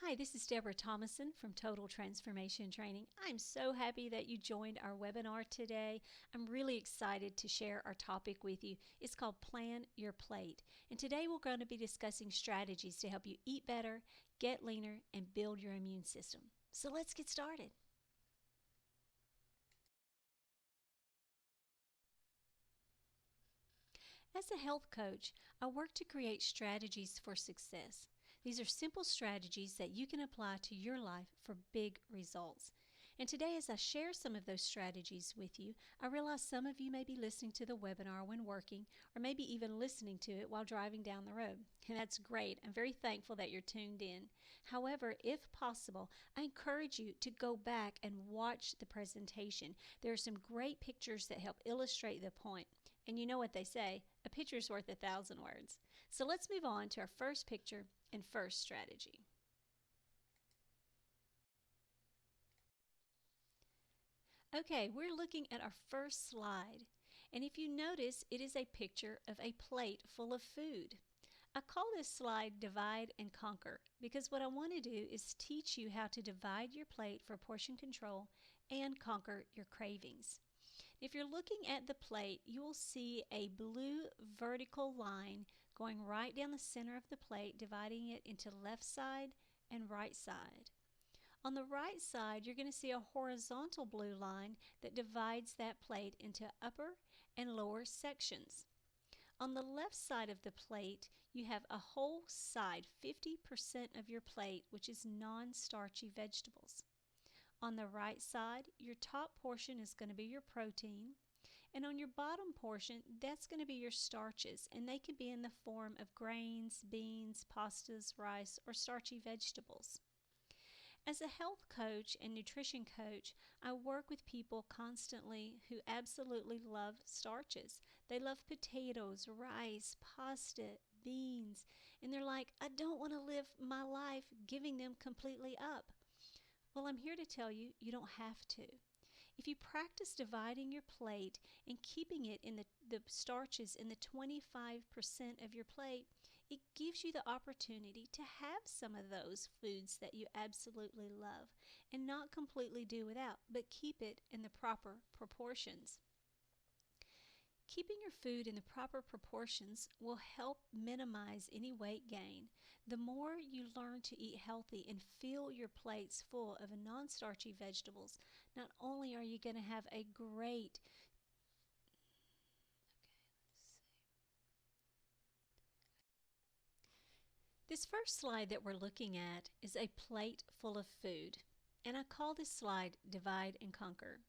Hi, this is Deborah Thomason from Total Transformation Training. I'm so happy that you joined our webinar today. I'm really excited to share our topic with you. It's called Plan Your Plate. And today we're going to be discussing strategies to help you eat better, get leaner, and build your immune system. So let's get started. As a health coach, I work to create strategies for success. These are simple strategies that you can apply to your life for big results. And today, as I share some of those strategies with you, I realize some of you may be listening to the webinar when working, or maybe even listening to it while driving down the road. And that's great. I'm very thankful that you're tuned in. However, if possible, I encourage you to go back and watch the presentation. There are some great pictures that help illustrate the point. And you know what they say, a picture's worth 1,000 words. So let's move on to our first picture and first strategy. Okay, we're looking at our first slide. And if you notice, it is a picture of a plate full of food. I call this slide Divide and Conquer because what I want to do is teach you how to divide your plate for portion control and conquer your cravings. If you're looking at the plate, you will see a blue vertical line going right down the center of the plate, dividing it into left side and right side. On the right side, you're going to see a horizontal blue line that divides that plate into upper and lower sections. On the left side of the plate, you have a whole side, 50% of your plate, which is non-starchy vegetables. On the right side, your top portion is going to be your protein, and on your bottom portion, that's going to be your starches, and they can be in the form of grains, beans, pastas, rice, or starchy vegetables. As a health coach and nutrition coach, I work with people constantly who absolutely love starches. They love potatoes, rice, pasta, beans, and they're like, I don't want to live my life giving them completely up. Well, I'm here to tell you, you don't have to. If you practice dividing your plate and keeping it in the starches in the 25% of your plate, it gives you the opportunity to have some of those foods that you absolutely love and not completely do without, but keep it in the proper proportions. Keeping your food in the proper proportions will help minimize any weight gain. The more you learn to eat healthy and fill your plates full of non-starchy vegetables, not only are you going to have a great This first slide that we're looking at is a plate full of food, and I call this slide Divide and Conquer,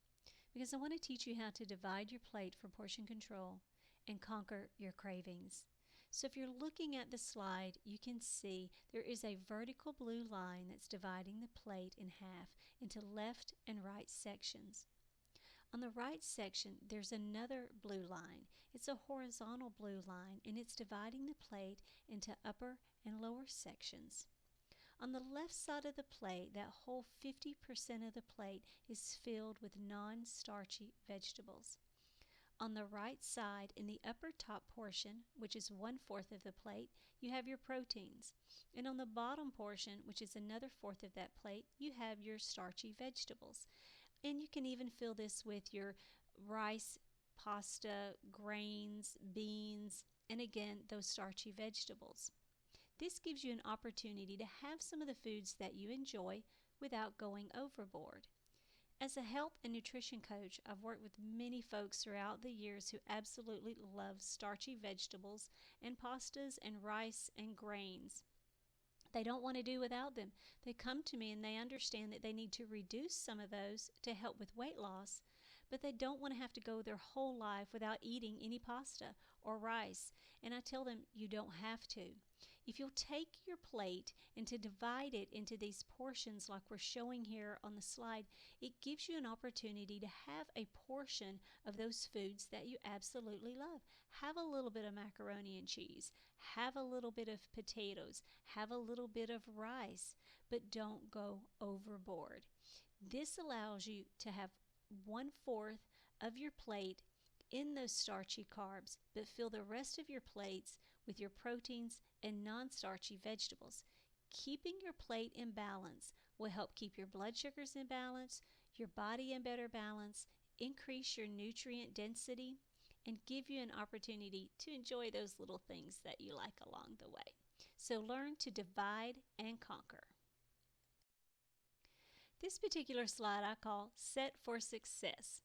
because I want to teach you how to divide your plate for portion control and conquer your cravings. So if you're looking at the slide, you can see there is a vertical blue line that's dividing the plate in half into left and right sections. On the right section, there's another blue line. It's a horizontal blue line, and it's dividing the plate into upper and lower sections. On the left side of the plate, that whole 50% of the plate is filled with non-starchy vegetables. On the right side, in the upper top portion, which is 1/4 of the plate, you have your proteins. And on the bottom portion, which is another 1/4 of that plate, you have your starchy vegetables. And you can even fill this with your rice, pasta, grains, beans, and again, those starchy vegetables. This gives you an opportunity to have some of the foods that you enjoy without going overboard. As a health and nutrition coach, I've worked with many folks throughout the years who absolutely love starchy vegetables and pastas and rice and grains. They don't want to do without them. They come to me and they understand that they need to reduce some of those to help with weight loss, but they don't want to have to go their whole life without eating any pasta or rice. And I tell them, you don't have to. If you'll take your plate and to divide it into these portions like we're showing here on the slide, it gives you an opportunity to have a portion of those foods that you absolutely love. Have a little bit of macaroni and cheese, have a little bit of potatoes, have a little bit of rice, but don't go overboard. This allows you to have 1/4 of your plate in those starchy carbs, but fill the rest of your plates with your proteins and non-starchy vegetables. keeping your plate in balance will help keep your blood sugars in balance, your body in better balance, increase your nutrient density, and give you an opportunity to enjoy those little things that you like along the way. So learn to divide and conquer. This particular slide I call Set for Success.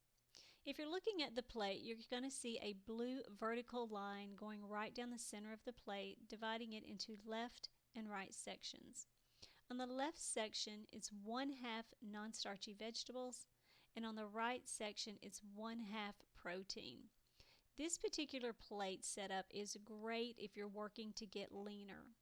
If you're looking at the plate, you're going to see a blue vertical line going right down the center of the plate, dividing it into left and right sections. On the left section, it's 1/2 non-starchy vegetables, and on the right section, it's 1/2 protein. This particular plate setup is great if you're working to get leaner,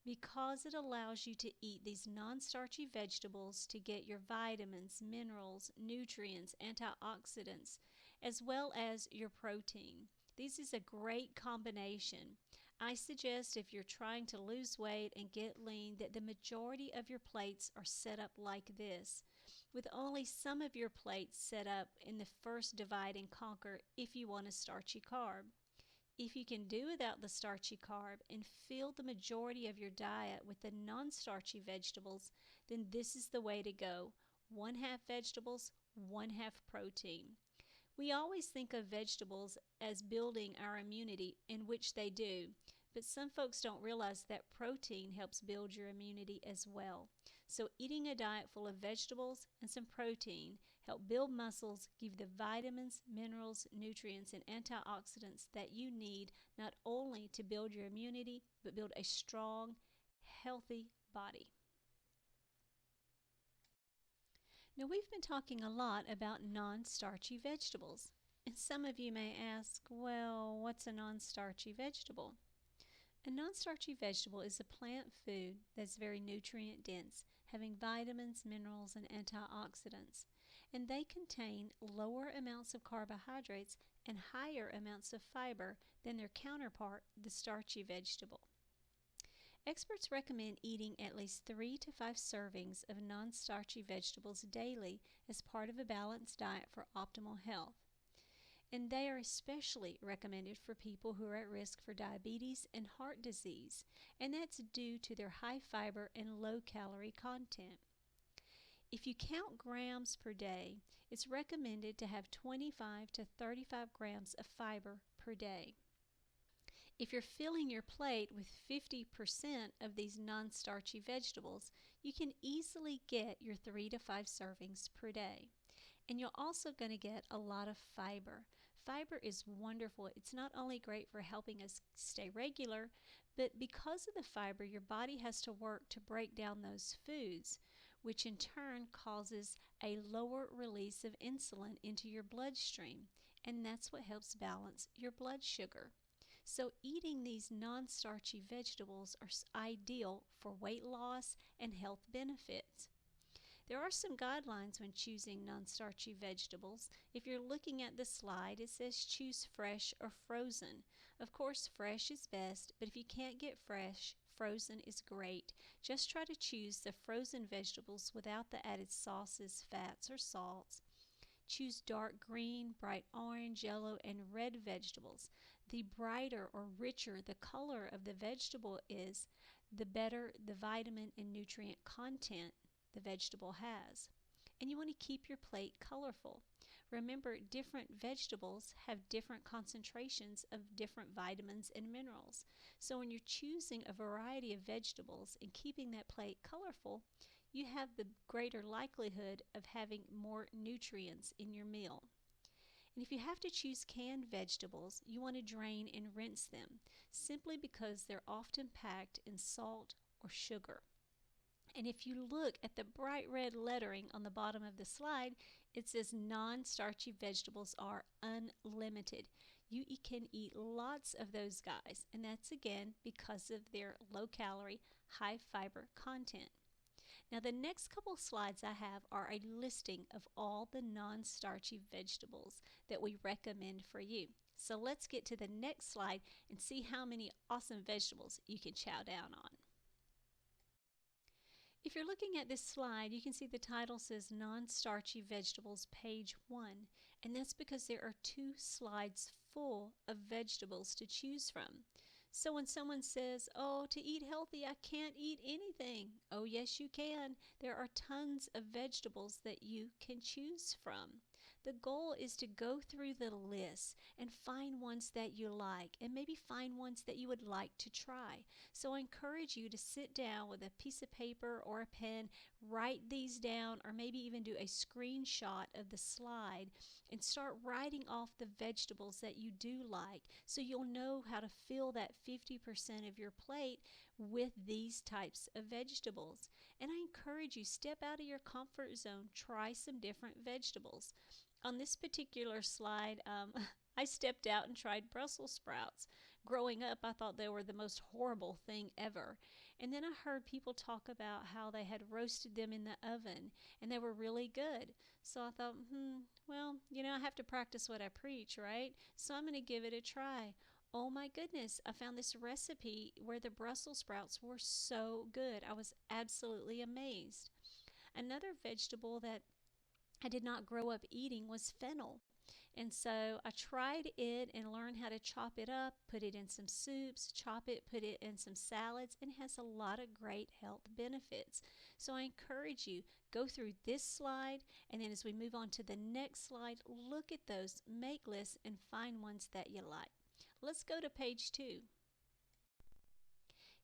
because it allows you to eat these non-starchy vegetables to get your vitamins, minerals, nutrients, antioxidants, as well as your protein. This is a great combination. I suggest if you're trying to lose weight and get lean that the majority of your plates are set up like this, with only some of your plates set up in the first divide and conquer if you want a starchy carb. If you can do without the starchy carb and fill the majority of your diet with the non-starchy vegetables, then this is the way to go. 1/2 vegetables, 1/2 protein. We always think of vegetables as building our immunity, in which they do, but some folks don't realize that protein helps build your immunity as well. So eating a diet full of vegetables and some protein help build muscles, give the vitamins, minerals, nutrients, and antioxidants that you need not only to build your immunity, but build a strong, healthy body. Now, we've been talking a lot about non-starchy vegetables, and some of you may ask, well, what's a non-starchy vegetable? A non-starchy vegetable is a plant food that's very nutrient dense, having vitamins, minerals, and antioxidants, and they contain lower amounts of carbohydrates and higher amounts of fiber than their counterpart, the starchy vegetable. Experts recommend eating at least 3 to 5 servings of non-starchy vegetables daily as part of a balanced diet for optimal health. And they are especially recommended for people who are at risk for diabetes and heart disease, and that's due to their high fiber and low calorie content. If you count grams per day, it's recommended to have 25 to 35 grams of fiber per day. If you're filling your plate with 50% of these non-starchy vegetables, you can easily get your 3 to 5 servings per day. And you're also going to get a lot of fiber. Fiber is wonderful. It's not only great for helping us stay regular, but because of the fiber, your body has to work to break down those foods, which in turn causes a lower release of insulin into your bloodstream, and that's what helps balance your blood sugar. So eating these non-starchy vegetables are ideal for weight loss and health benefits. There are some guidelines when choosing non-starchy vegetables. If you're looking at the slide, it says choose fresh or frozen. Of course, fresh is best, but if you can't get fresh, frozen is great. Just try to choose the frozen vegetables without the added sauces, fats, or salts. Choose dark green, bright orange, yellow, and red vegetables. The brighter or richer the color of the vegetable is, the better the vitamin and nutrient content the vegetable has. And you want to keep your plate colorful. Remember, different vegetables have different concentrations of different vitamins and minerals. So when you're choosing a variety of vegetables and keeping that plate colorful, you have the greater likelihood of having more nutrients in your meal. And if you have to choose canned vegetables, you want to drain and rinse them, simply because they're often packed in salt or sugar. And if you look at the bright red lettering on the bottom of the slide, it says non-starchy vegetables are unlimited. You can eat lots of those guys, and that's again because of their low calorie, high fiber content. Now the next couple slides I have are a listing of all the non-starchy vegetables that we recommend for you. So let's get to the next slide and see how many awesome vegetables you can chow down on. If you're looking at this slide, you can see the title says Non-Starchy Vegetables, page 1, and that's because there are 2 slides full of vegetables to choose from. So when someone says, oh, to eat healthy, I can't eat anything. Oh, yes, you can. There are tons of vegetables that you can choose from. The goal is to go through the list and find ones that you like and maybe find ones that you would like to try. So I encourage you to sit down with a piece of paper or a pen, write these down, or maybe even do a screenshot of the slide and start writing off the vegetables that you do like so you'll know how to fill that 50% of your plate with these types of vegetables. And I encourage you, step out of your comfort zone, try some different vegetables. On this particular slide, I stepped out and tried Brussels sprouts. Growing up, I thought they were the most horrible thing ever. And then I heard people talk about how they had roasted them in the oven and they were really good. So I thought, well, I have to practice what I preach, right? So I'm going to give it a try. Oh my goodness, I found this recipe where the Brussels sprouts were so good. I was absolutely amazed. Another vegetable that I did not grow up eating was fennel. And so I tried it and learned how to chop it up, put it in some soups, chop it, put it in some salads, and it has a lot of great health benefits. So I encourage you, go through this slide, and then as we move on to the next slide, look at those, make lists, and find ones that you like. Let's go to page 2.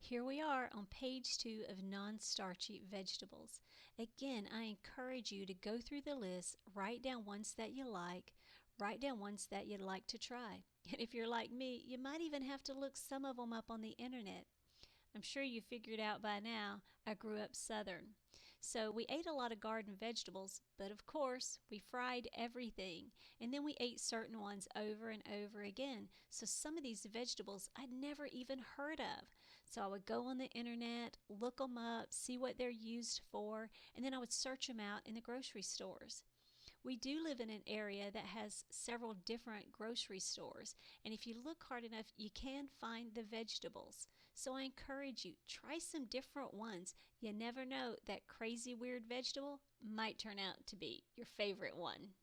Here we are on page 2 of non-starchy vegetables. Again, I encourage you to go through the list, write down ones that you like, write down ones that you'd like to try. And if you're like me, you might even have to look some of them up on the internet. I'm sure you figured out by now, I grew up Southern. So we ate a lot of garden vegetables, but of course, we fried everything. And then we ate certain ones over and over again. So some of these vegetables I'd never even heard of. So I would go on the internet, look them up, see what they're used for, and then I would search them out in the grocery stores. We do live in an area that has several different grocery stores, and if you look hard enough, you can find the vegetables. So I encourage you, try some different ones. You never know, that crazy weird vegetable might turn out to be your favorite one.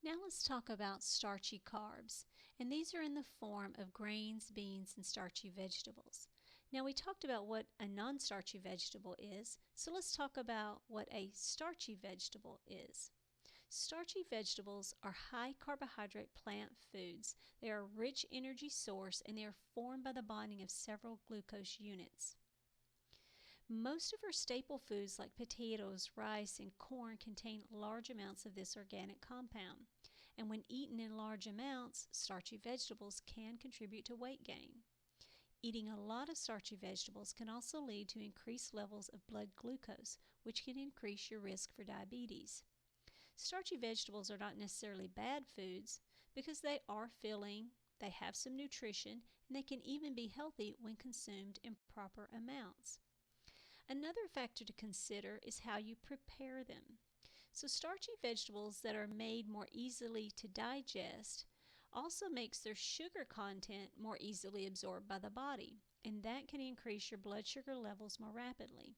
Now let's talk about starchy carbs, and these are in the form of grains, beans, and starchy vegetables. Now we talked about what a non-starchy vegetable is, so let's talk about what a starchy vegetable is. Starchy vegetables are high carbohydrate plant foods. They are a rich energy source and they are formed by the bonding of several glucose units. Most of our staple foods like potatoes, rice, and corn contain large amounts of this organic compound. And when eaten in large amounts, starchy vegetables can contribute to weight gain. Eating a lot of starchy vegetables can also lead to increased levels of blood glucose, which can increase your risk for diabetes. Starchy vegetables are not necessarily bad foods because they are filling, they have some nutrition, and they can even be healthy when consumed in proper amounts. Another factor to consider is how you prepare them. So starchy vegetables that are made more easily to digest also makes their sugar content more easily absorbed by the body, and that can increase your blood sugar levels more rapidly,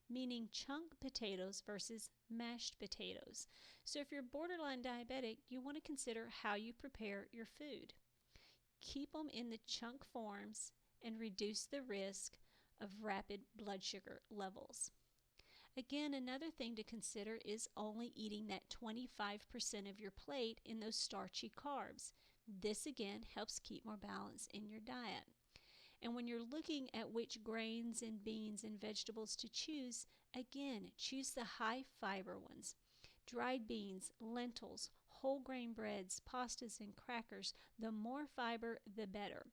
meaning chunk potatoes versus mashed potatoes. So if you're borderline diabetic, you want to consider how you prepare your food. Keep them in the chunk forms and reduce the risk of rapid blood sugar levels. Again, another thing to consider is only eating that 25% of your plate in those starchy carbs. This again helps keep more balance in your diet. And when you're looking at which grains and beans and vegetables to choose, again, choose the high fiber ones. Dried beans, lentils, whole grain breads, pastas, and crackers, the more fiber, the better.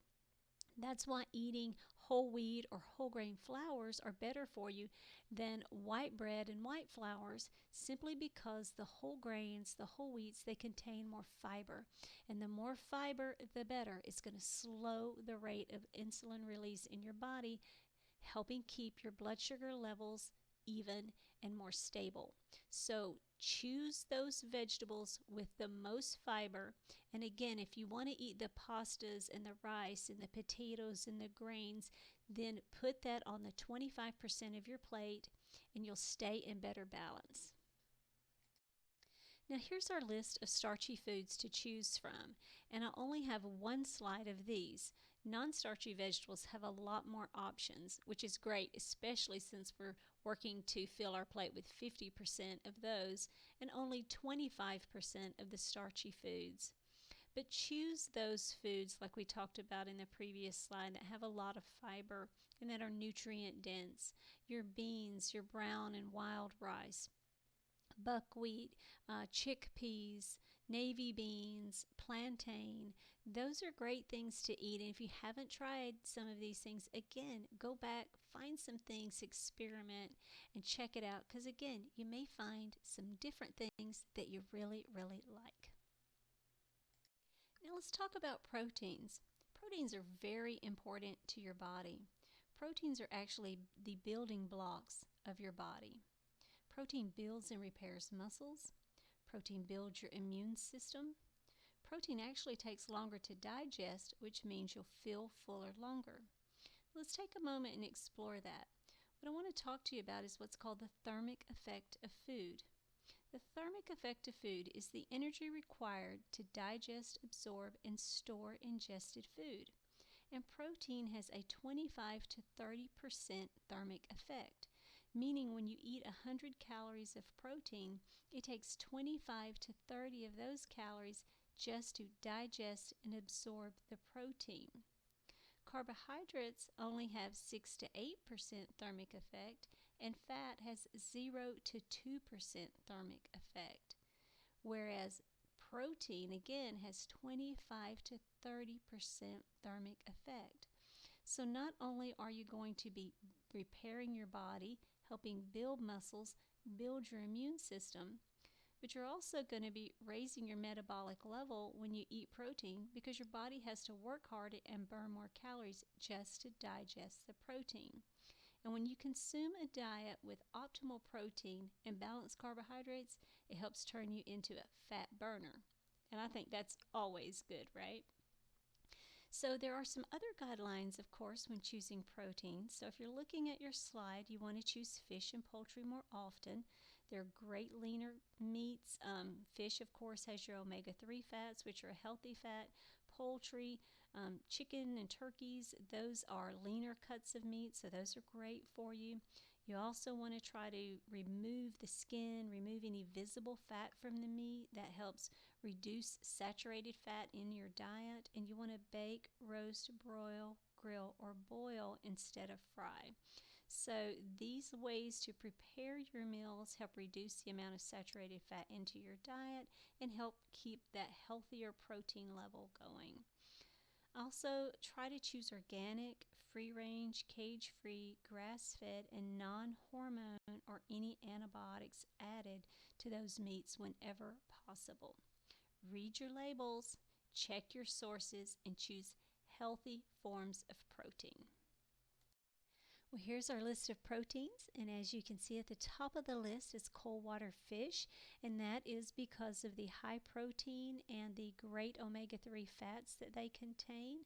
That's why eating whole wheat or whole grain flours are better for you than white bread and white flours, simply because the whole grains, the whole wheats, they contain more fiber. And the more fiber, the better. It's going to slow the rate of insulin release in your body, helping keep your blood sugar levels even and more stable. So choose those vegetables with the most fiber. And again, if you want to eat the pastas and the rice and the potatoes and the grains, then put that on the 25% of your plate and you'll stay in better balance. Now here's our list of starchy foods to choose from, and I only have one slide of these. Non-starchy vegetables have a lot more options, which is great, especially since we're working to fill our plate with 50% of those and only 25% of the starchy foods. But choose those foods like we talked about in the previous slide that have a lot of fiber and that are nutrient dense. Your beans, your brown and wild rice, buckwheat, chickpeas, navy beans, plantain. Those are great things to eat. And if you haven't tried some of these things, again, go back, find some things, experiment, and check it out. Because again, you may find some different things that you really, really like. Now let's talk about proteins. Proteins are very important to your body. Proteins are actually the building blocks of your body. Protein builds and repairs muscles. Protein builds your immune system. Protein actually takes longer to digest, which means you'll feel fuller longer. Let's take a moment and explore that. What I want to talk to you about is what's called the thermic effect of food. The thermic effect of food is the energy required to digest, absorb, and store ingested food. And protein has a 25 to 30% thermic effect, meaning when you eat 100 calories of protein, it takes 25 to 30 of those calories just to digest and absorb the protein. Carbohydrates only have 6 to 8% thermic effect, and fat has 0 to 2% thermic effect, whereas protein again has 25 to 30% thermic effect. So not only are you going to be repairing your body, helping build muscles, build your immune system, but you're also going to be raising your metabolic level when you eat protein because your body has to work harder and burn more calories just to digest the protein. And when you consume a diet with optimal protein and balanced carbohydrates, it helps turn you into a fat burner. And I think that's always good, right? So there are some other guidelines, of course, when choosing protein. So if you're looking at your slide, you want to choose fish and poultry more often. They're great leaner meats. Fish, of course, has your omega-3 fats, which are a healthy fat. Poultry, chicken and turkeys, those are leaner cuts of meat, so those are great for you. You also want to try to remove the skin, remove any visible fat from the meat. That helps reduce saturated fat in your diet. And you want to bake, roast, broil, grill, or boil instead of fry. So these ways to prepare your meals help reduce the amount of saturated fat into your diet and help keep that healthier protein level going. Also, try to choose organic, free-range, cage-free, grass-fed, and non-hormone or any antibiotics added to those meats whenever possible. Read your labels, check your sources, and choose healthy forms of protein. Well, here's our list of proteins, and as you can see at the top of the list is cold water fish, and that is because of the high protein and the great omega-3 fats that they contain.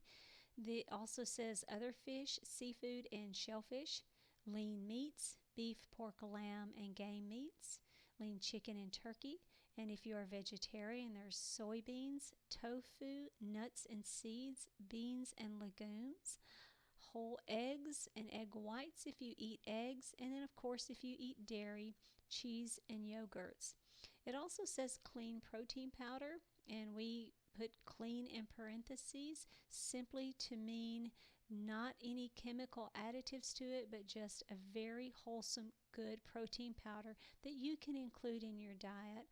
It also says other fish, seafood, and shellfish, lean meats, beef, pork, lamb, and game meats, lean chicken and turkey, and if you are vegetarian, there's soybeans, tofu, nuts and seeds, beans and legumes, whole eggs and egg whites if you eat eggs, and then of course if you eat dairy, cheese, and yogurts. It also says clean protein powder, and we put clean in parentheses simply to mean not any chemical additives to it, but just a very wholesome, good protein powder that you can include in your diet.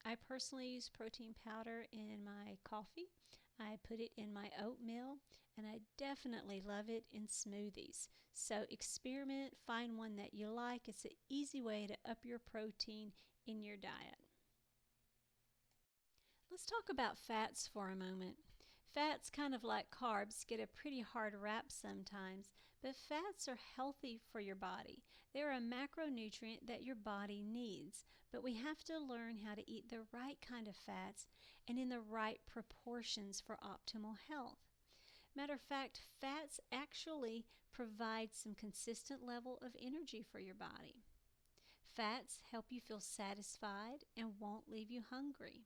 I personally use protein powder in my coffee. I put it in my oatmeal, and I definitely love it in smoothies. So experiment, find one that you like. It's an easy way to up your protein in your diet. Let's talk about fats for a moment. Fats, kind of like carbs, get a pretty hard rap sometimes, but fats are healthy for your body. They're a macronutrient that your body needs, but we have to learn how to eat the right kind of fats and in the right proportions for optimal health. Matter of fact, fats actually provide some consistent level of energy for your body. Fats help you feel satisfied and won't leave you hungry.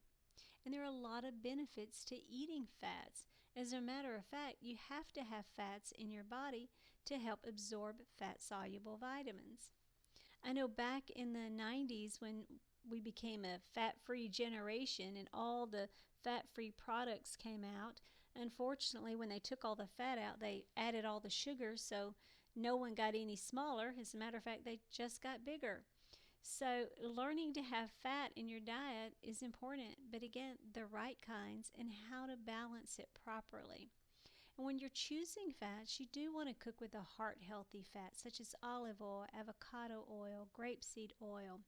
And there are a lot of benefits to eating fats. As a matter of fact, you have to have fats in your body to help absorb fat-soluble vitamins. I know back in the 90s when we became a fat-free generation and all the fat-free products came out, unfortunately, when they took all the fat out, they added all the sugar, so no one got any smaller. As a matter of fact, they just got bigger. So learning to have fat in your diet is important, but again, the right kinds and how to balance it properly. And when you're choosing fats, you do want to cook with a heart-healthy fat, such as olive oil, avocado oil, grapeseed oil.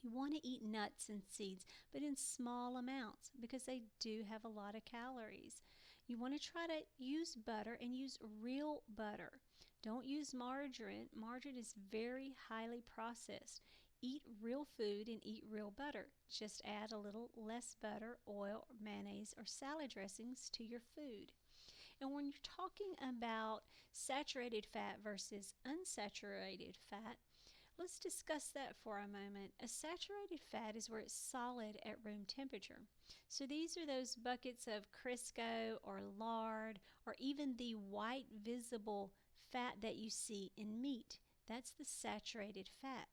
You want to eat nuts and seeds, but in small amounts because they do have a lot of calories. You want to try to use butter and use real butter. Don't use margarine. Margarine is very highly processed. Eat real food and eat real butter. Just add a little less butter, oil, mayonnaise, or salad dressings to your food. And when you're talking about saturated fat versus unsaturated fat, let's discuss that for a moment. A saturated fat is where it's solid at room temperature. So these are those buckets of Crisco or lard or even the white visible fat that you see in meat. That's the saturated fat.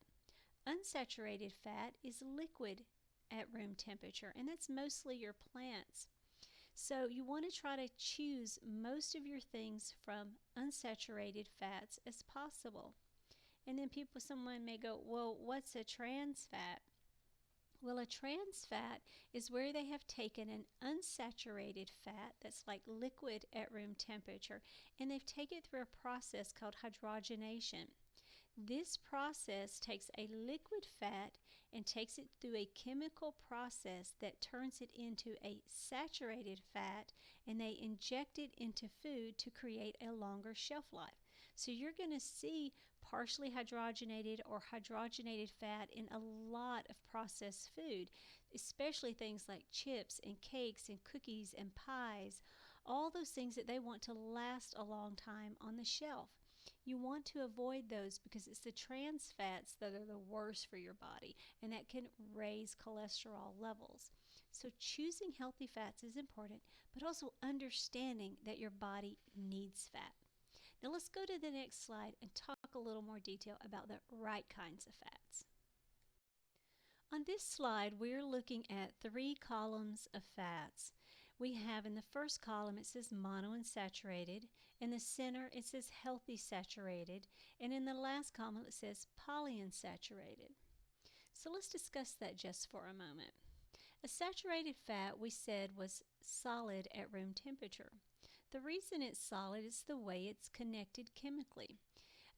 Unsaturated fat is liquid at room temperature, and that's mostly your plants. So you want to try to choose most of your things from unsaturated fats as possible. And then someone may go, well, what's a trans fat? Well, a trans fat is where they have taken an unsaturated fat that's like liquid at room temperature, and they've taken it through a process called hydrogenation. This process takes a liquid fat and takes it through a chemical process that turns it into a saturated fat, and they inject it into food to create a longer shelf life. So you're going to see partially hydrogenated or hydrogenated fat in a lot of processed food, especially things like chips and cakes and cookies and pies, all those things that they want to last a long time on the shelf. You want to avoid those because it's the trans fats that are the worst for your body, and that can raise cholesterol levels. So choosing healthy fats is important, but also understanding that your body needs fat. Now let's go to the next slide and talk a little more detail about the right kinds of fats. On this slide, we're looking at 3 columns of fats. We have in the first column, it says monounsaturated. In the center, it says healthy saturated. And in the last column, it says polyunsaturated. So let's discuss that just for a moment. A saturated fat, we said, was solid at room temperature. The reason it's solid is the way it's connected chemically.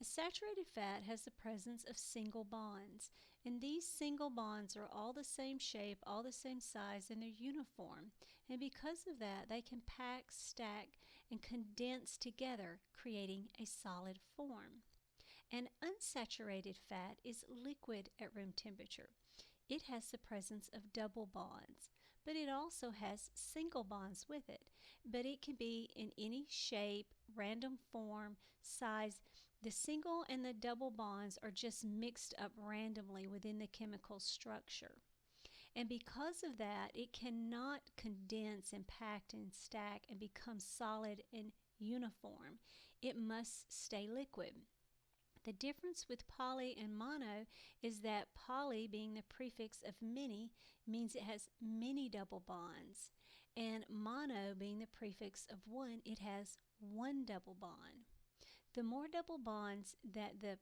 A saturated fat has the presence of single bonds, and these single bonds are all the same shape, all the same size, and they're uniform. And because of that, they can pack, stack, and condense together, creating a solid form. An unsaturated fat is liquid at room temperature. It has the presence of double bonds, but it also has single bonds with it. But it can be in any shape, random form, size. The single and the double bonds are just mixed up randomly within the chemical structure. And because of that, it cannot condense and pack and stack and become solid and uniform. It must stay liquid. The difference with poly and mono is that poly, being the prefix of many, means it has many double bonds. And mono, being the prefix of one, it has one double bond. The more double bonds that the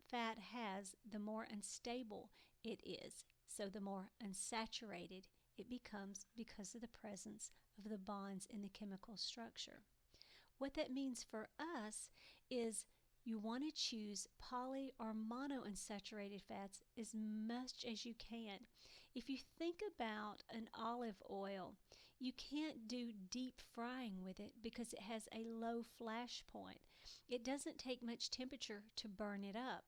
fat has, the more unstable it is. So the more unsaturated it becomes because of the presence of the bonds in the chemical structure. What that means for us is you want to choose poly or monounsaturated fats as much as you can. If you think about an olive oil, you can't do deep frying with it because it has a low flash point. It doesn't take much temperature to burn it up.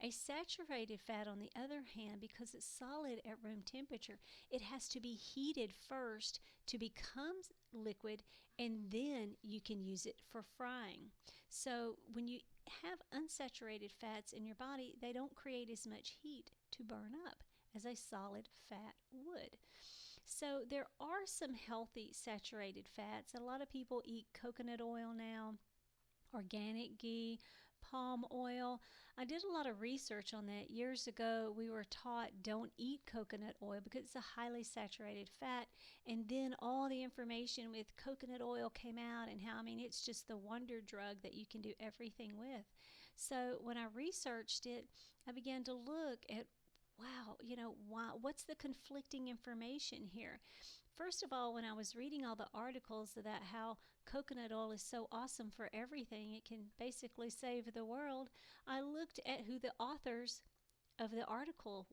A saturated fat, on the other hand, because it's solid at room temperature, it has to be heated first to become liquid, and then you can use it for frying. So when you have unsaturated fats in your body, they don't create as much heat to burn up as a solid fat would. So there are some healthy saturated fats. A lot of people eat coconut oil now, organic ghee, palm oil. I did a lot of research on that. Years ago, we were taught don't eat coconut oil because it's a highly saturated fat. And then all the information with coconut oil came out and how, it's just the wonder drug that you can do everything with. So when I researched it, I began to look at, wow, what's the conflicting information here? First of all, when I was reading all the articles about how coconut oil is so awesome for everything, it can basically save the world, I looked at who the authors of the article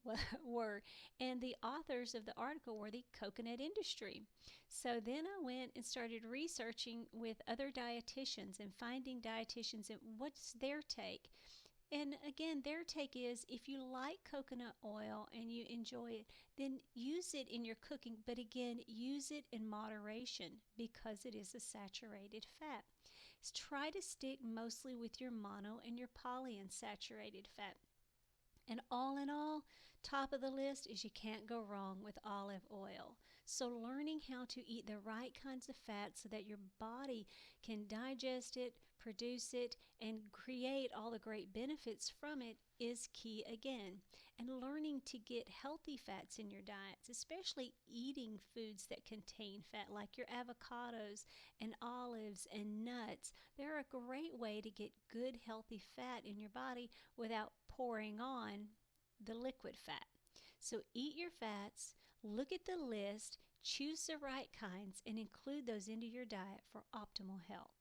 were, and the authors of the article were the coconut industry. So then I went and started researching with other dietitians and finding dietitians and what's their take. And again, their take is if you like coconut oil and you enjoy it, then use it in your cooking. But again, use it in moderation because it is a saturated fat. Try to stick mostly with your mono and your polyunsaturated fat. And all in all, top of the list is you can't go wrong with olive oil. So learning how to eat the right kinds of fat so that your body can digest it, produce it, and create all the great benefits from it is key again. And learning to get healthy fats in your diets, especially eating foods that contain fat like your avocados and olives and nuts. They're a great way to get good healthy fat in your body without pouring on the liquid fat. So eat your fats, look at the list, choose the right kinds, and include those into your diet for optimal health.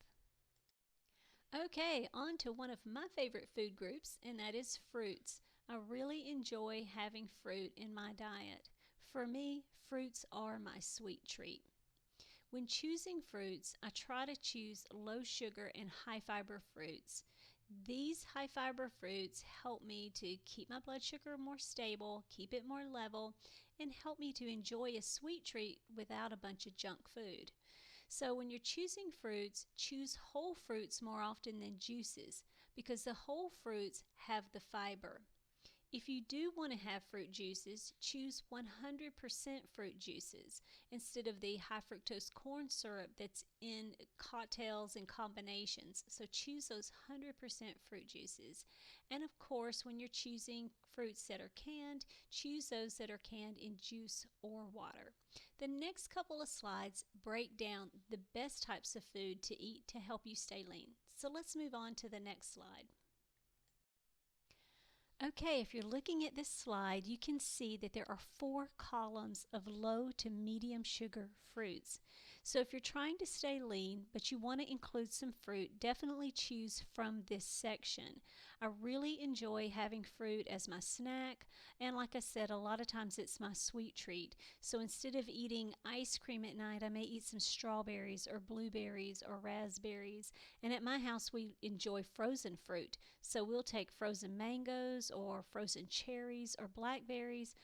Okay, on to one of my favorite food groups, and that is fruits. I really enjoy having fruit in my diet. For me, fruits are my sweet treat. When choosing fruits, I try to choose low sugar and high fiber fruits. These high fiber fruits help me to keep my blood sugar more stable, keep it more level, and help me to enjoy a sweet treat without a bunch of junk food. So when you're choosing fruits, choose whole fruits more often than juices because the whole fruits have the fiber. If you do want to have fruit juices, choose 100% fruit juices instead of the high fructose corn syrup that's in cocktails and combinations. So choose those 100% fruit juices. And of course, when you're choosing fruits that are canned, choose those that are canned in juice or water. The next couple of slides break down the best types of food to eat to help you stay lean. So let's move on to the next slide. Okay, if you're looking at this slide, you can see that there are 4 columns of low to medium sugar fruits. So if you're trying to stay lean, but you want to include some fruit, definitely choose from this section. I really enjoy having fruit as my snack, and like I said, a lot of times it's my sweet treat. So instead of eating ice cream at night, I may eat some strawberries or blueberries or raspberries. And at my house, we enjoy frozen fruit. So we'll take frozen mangoes or frozen cherries or blackberries,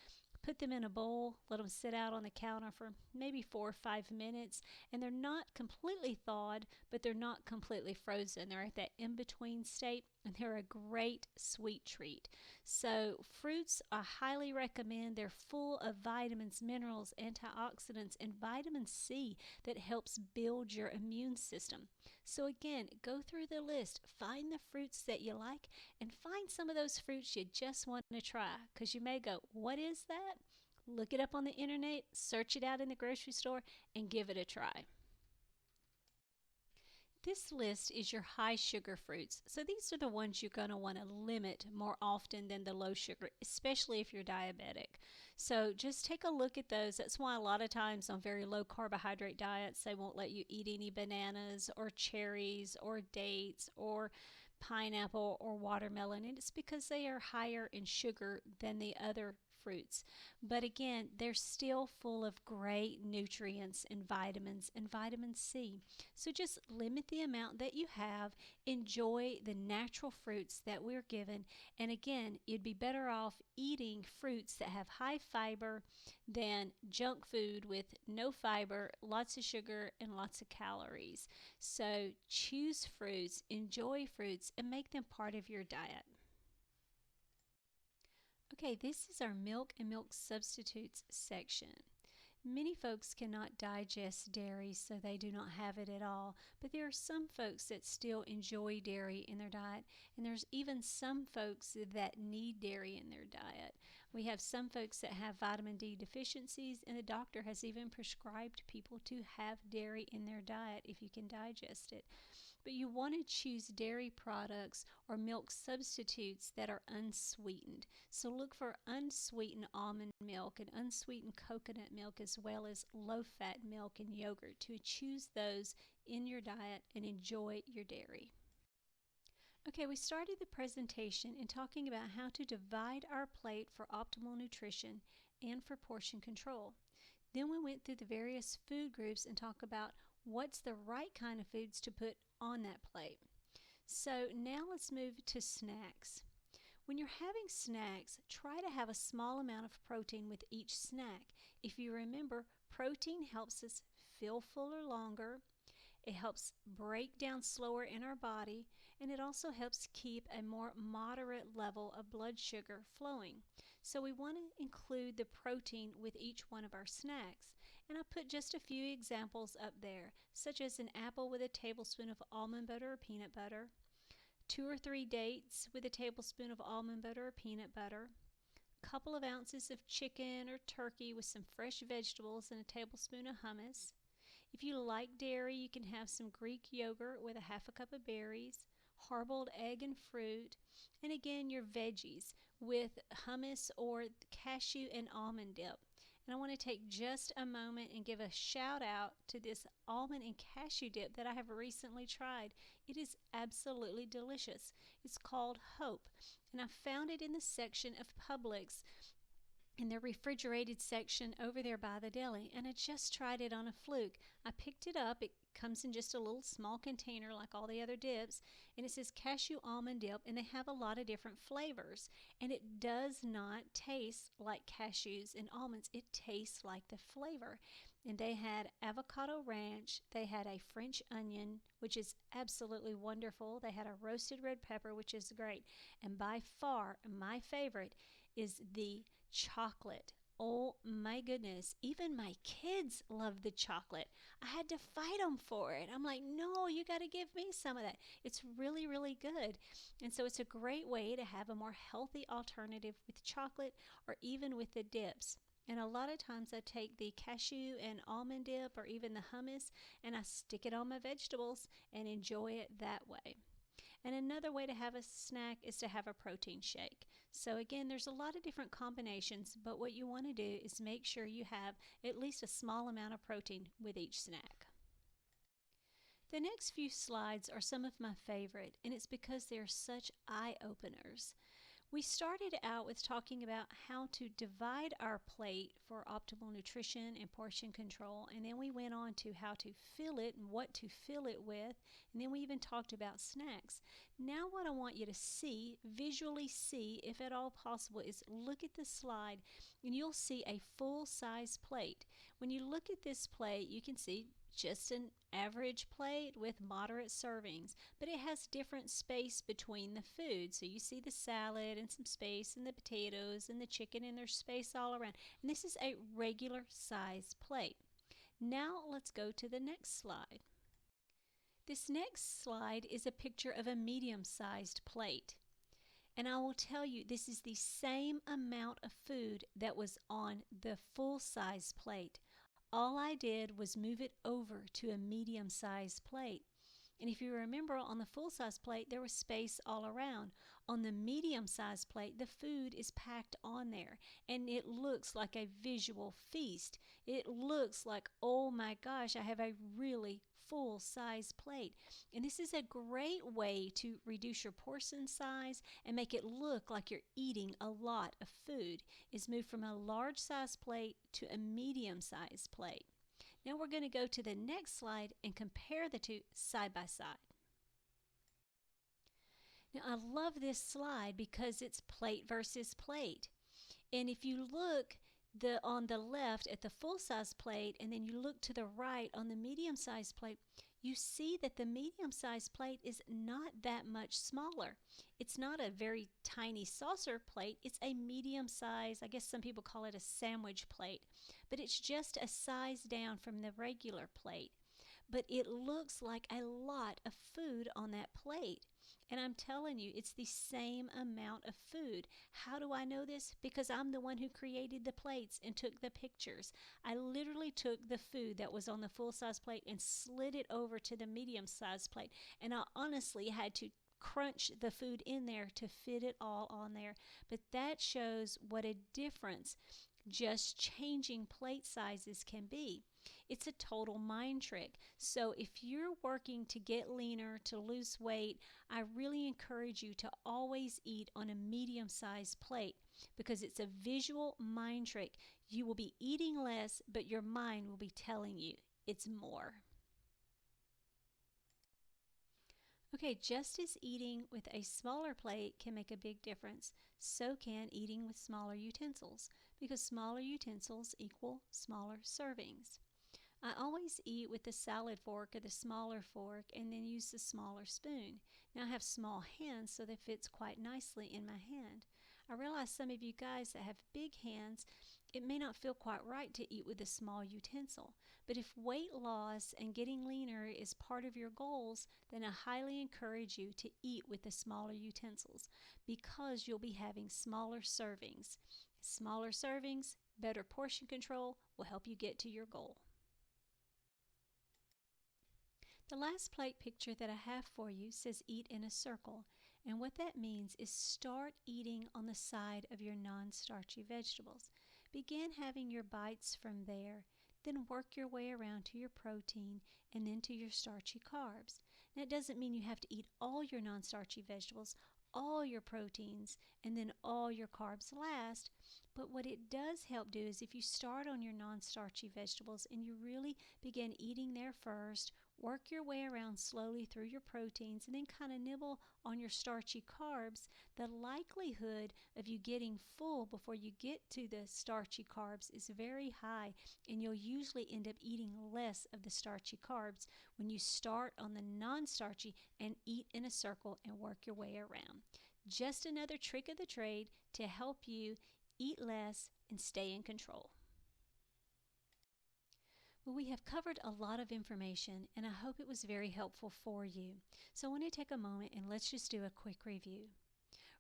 put them in a bowl, let them sit out on the counter for maybe 4 or 5 minutes, and they're not completely thawed, but they're not completely frozen. They're at that in-between state, and they're a great sweet treat. So fruits I highly recommend. They're full of vitamins, minerals, antioxidants, and vitamin C that helps build your immune system. So again, go through the list, find the fruits that you like, and find some of those fruits you just want to try, because you may go, what is that? Look it up on the internet, search it out in the grocery store, and give it a try. This list is your high sugar fruits. So these are the ones you're going to want to limit more often than the low sugar, especially if you're diabetic. So just take a look at those. That's why a lot of times on very low carbohydrate diets, they won't let you eat any bananas or cherries or dates or pineapple or watermelon. And it's because they are higher in sugar than the other fruits. But again, they're still full of great nutrients and vitamin C. So just limit the amount that you have. Enjoy the natural fruits that we're given. And again, you'd be better off eating fruits that have high fiber than junk food with no fiber, lots of sugar, and lots of calories. So choose fruits, enjoy fruits, and make them part of your diet. Okay, this is our milk and milk substitutes section. Many folks cannot digest dairy, so they do not have it at all. But there are some folks that still enjoy dairy in their diet, and there's even some folks that need dairy in their diet. We have some folks that have vitamin D deficiencies, and the doctor has even prescribed people to have dairy in their diet if you can digest it. But you want to choose dairy products or milk substitutes that are unsweetened. So look for unsweetened almond milk and unsweetened coconut milk, as well as low-fat milk and yogurt. To choose those in your diet and enjoy your dairy. Okay, we started the presentation in talking about how to divide our plate for optimal nutrition and for portion control. Then we went through the various food groups and talked about what's the right kind of foods to put on that plate. So now let's move to snacks. When you're having snacks, try to have a small amount of protein with each snack. If you remember, protein helps us feel fuller longer, it helps break down slower in our body, and it also helps keep a more moderate level of blood sugar flowing. So we want to include the protein with each one of our snacks. And I put just a few examples up there, such as an apple with a tablespoon of almond butter or peanut butter, 2 or 3 dates with a tablespoon of almond butter or peanut butter, a couple of ounces of chicken or turkey with some fresh vegetables and a tablespoon of hummus. If you like dairy, you can have some Greek yogurt with a half a cup of berries, hard-boiled egg and fruit, and again your veggies with hummus or cashew and almond dip. And I want to take just a moment and give a shout out to this almond and cashew dip that I have recently tried. It is absolutely delicious. It's called Hope, and I found it in the section of Publix in the refrigerated section over there by the deli, and I just tried it on a fluke. I picked it up. It comes in just a little small container like all the other dips, and it says cashew almond dip, and they have a lot of different flavors, and it does not taste like cashews and almonds. It tastes like the flavor. And they had avocado ranch, they had a French onion, which is absolutely wonderful, they had a roasted red pepper, which is great, and by far my favorite is the chocolate. Oh my goodness, even my kids love the chocolate. I had to fight them for it. I'm like, no, you got to give me some of that. It's really, really good. And so it's a great way to have a more healthy alternative with chocolate or even with the dips. And a lot of times I take the cashew and almond dip or even the hummus and I stick it on my vegetables and enjoy it that way. And another way to have a snack is to have a protein shake. So again, there's a lot of different combinations, but what you want to do is make sure you have at least a small amount of protein with each snack. The next few slides are some of my favorite, and it's because they're such eye-openers. We started out with talking about how to divide our plate for optimal nutrition and portion control, and then we went on to how to fill it and what to fill it with, and then we even talked about snacks. Now what I want you to see, visually see, if at all possible, is look at the slide and you'll see a full-size plate. When you look at this plate, you can see just an average plate with moderate servings, but it has different space between the food. So you see the salad and some space, and the potatoes and the chicken, and there's space all around. And this is a regular size plate. Now let's go to the next slide. This next slide is a picture of a medium-sized plate. And I will tell you, this is the same amount of food that was on the full-size plate. All I did was move it over to a medium-sized plate. And if you remember, on the full-size plate, there was space all around. On the medium-sized plate, the food is packed on there, and it looks like a visual feast. It looks like, oh my gosh, I have a really full-size plate. And this is a great way to reduce your portion size and make it look like you're eating a lot of food. Is move from a large-size plate to a medium-sized plate. Now we're going to go to the next slide and compare the two side by side. Now I love this slide because it's plate versus plate. And if you look on the left at the full-size plate and then you look to the right on the medium-sized plate, you see that the medium-sized plate is not that much smaller. It's not a very tiny saucer plate. It's a medium-size, I guess some people call it a sandwich plate, but it's just a size down from the regular plate. But it looks like a lot of food on that plate. And I'm telling you, it's the same amount of food. How do I know this? Because I'm the one who created the plates and took the pictures. I literally took the food that was on the full-size plate and slid it over to the medium-sized plate. And I honestly had to crunch the food in there to fit it all on there. But that shows what a difference just changing plate sizes can be. It's a total mind trick. So if you're working to get leaner, to lose weight, I really encourage you to always eat on a medium-sized plate because it's a visual mind trick. You will be eating less, but your mind will be telling you it's more. Okay, just as eating with a smaller plate can make a big difference, so can eating with smaller utensils, because smaller utensils equal smaller servings. I always eat with the salad fork or the smaller fork and then use the smaller spoon. Now I have small hands, so that fits quite nicely in my hand. I realize some of you guys that have big hands, it may not feel quite right to eat with a small utensil. But if weight loss and getting leaner is part of your goals, then I highly encourage you to eat with the smaller utensils because you'll be having smaller servings. Smaller servings, better portion control will help you get to your goal. The last plate picture that I have for you says eat in a circle, and what that means is start eating on the side of your non-starchy vegetables. Begin having your bites from there, then work your way around to your protein and then to your starchy carbs. Now it doesn't mean you have to eat all your non-starchy vegetables, all your proteins, and then all your carbs last. But what it does help do is if you start on your non-starchy vegetables and you really begin eating there first, work your way around slowly through your proteins, and then kind of nibble on your starchy carbs, the likelihood of you getting full before you get to the starchy carbs is very high, and you'll usually end up eating less of the starchy carbs when you start on the non-starchy and eat in a circle and work your way around. Just another trick of the trade to help you eat less and stay in control. Well, we have covered a lot of information, and I hope it was very helpful for you. So I want to take a moment and let's just do a quick review.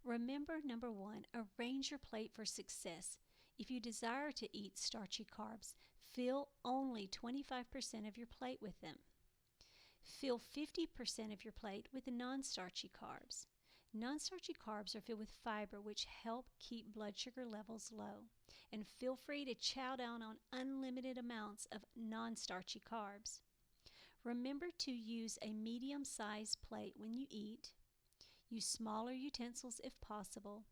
Remember, number one, arrange your plate for success. If you desire to eat starchy carbs, fill only 25% of your plate with them. Fill 50% of your plate with non-starchy carbs. Non-starchy carbs are filled with fiber, which help keep blood sugar levels low. And feel free to chow down on unlimited amounts of non-starchy carbs. Remember to use a medium-sized plate when you eat. Use smaller utensils if possible.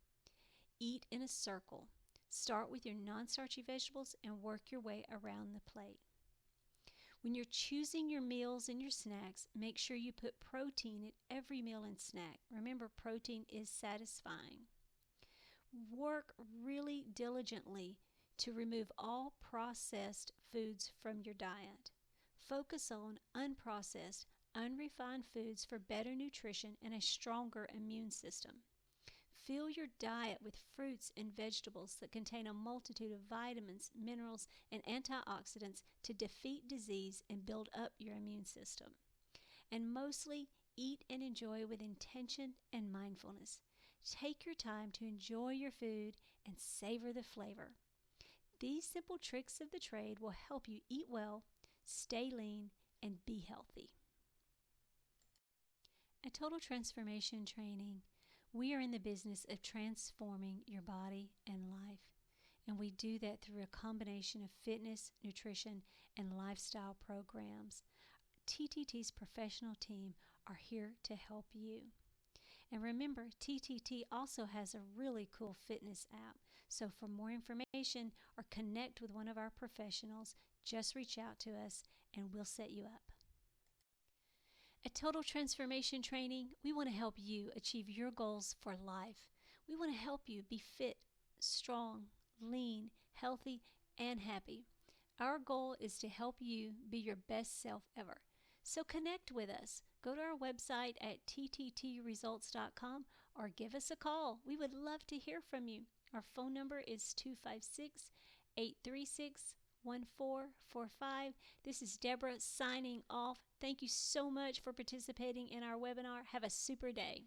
Eat in a circle. Start with your non-starchy vegetables and work your way around the plate. When you're choosing your meals and your snacks, make sure you put protein in every meal and snack. Remember, protein is satisfying. Work really diligently to remove all processed foods from your diet. Focus on unprocessed, unrefined foods for better nutrition and a stronger immune system. Fill your diet with fruits and vegetables that contain a multitude of vitamins, minerals, and antioxidants to defeat disease and build up your immune system. And mostly, eat and enjoy with intention and mindfulness. Take your time to enjoy your food and savor the flavor. These simple tricks of the trade will help you eat well, stay lean, and be healthy. At Total Transformation Training, we are in the business of transforming your body and life. And we do that through a combination of fitness, nutrition, and lifestyle programs. TTT's professional team are here to help you. And remember, TTT also has a really cool fitness app. So for more information or connect with one of our professionals, just reach out to us and we'll set you up. At Total Transformation Training, we want to help you achieve your goals for life. We want to help you be fit, strong, lean, healthy, and happy. Our goal is to help you be your best self ever. So connect with us. Go to our website at tttresults.com or give us a call. We would love to hear from you. Our phone number is 256-836-1445. This is Deborah signing off. Thank you so much for participating in our webinar. Have a super day.